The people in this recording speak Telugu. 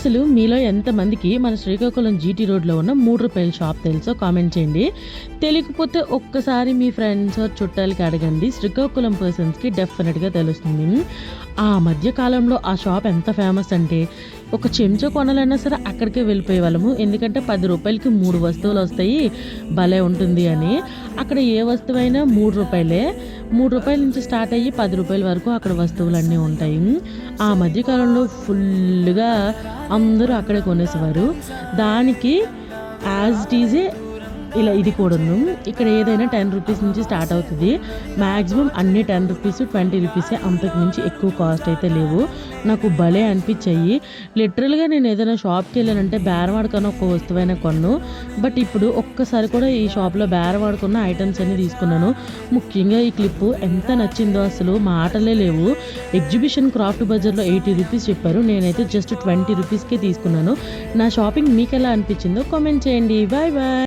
అసలు మీలో ఎంతమందికి మన శ్రీకాకుళం జీటీ రోడ్లో ఉన్న రూ. 3 షాప్ తెలుసో కామెంట్ చేయండి. తెలియకపోతే ఒక్కసారి మీ ఫ్రెండ్స్ చుట్టాలకి అడగండి. శ్రీకాకుళం పర్సన్స్కి డెఫినెట్గా తెలుస్తుంది. ఆ మధ్య కాలంలో ఆ షాప్ ఎంత ఫేమస్ అంటే ఒక చెంచా కొనాలన్నా సరే అక్కడికే వెళ్ళిపోయే వాళ్ళము. ఎందుకంటే రూ. 10కి 3 వస్తువులు వస్తాయి, భలే ఉంటుంది అని. అక్కడ ఏ వస్తువైనా రూ. 3 నుంచి స్టార్ట్ అయ్యి రూ. 10 వరకు అక్కడ వస్తువులన్నీ ఉంటాయి. ఆ మధ్యకాలంలో ఫుల్గా అందరూ అక్కడే కొనేసేవారు. దానికి యాజ్ ఇట్ ఈజే ఇలా ఇది కూడాను. ఇక్కడ ఏదైనా రూ. 10 నుంచి స్టార్ట్ అవుతుంది. మ్యాక్సిమం అన్ని రూ. 10, రూ. 20, అంతకు మించి ఎక్కువ కాస్ట్ అయితే లేవు. నాకు భలే అనిపించాయి. లిటరల్గా నేను ఏదైనా షాప్కి వెళ్ళానంటే బేరవాడుకన్నా ఒక వస్తువైనా కొన్ను. బట్ ఇప్పుడు ఒక్కసారి కూడా ఈ షాప్లో బేరవాడుకున్న ఐటమ్స్ అన్ని తీసుకున్నాను. ముఖ్యంగా ఈ క్లిప్పు ఎంత నచ్చిందో అసలు మాటలే లేవు. ఎగ్జిబిషన్ క్రాఫ్ట్ బజార్లో రూ. 80 చెప్పారు. నేనైతే జస్ట్ రూ. 20కే తీసుకున్నాను. నా షాపింగ్ మీకు ఎలా అనిపించిందో కామెంట్ చేయండి. Bye bye.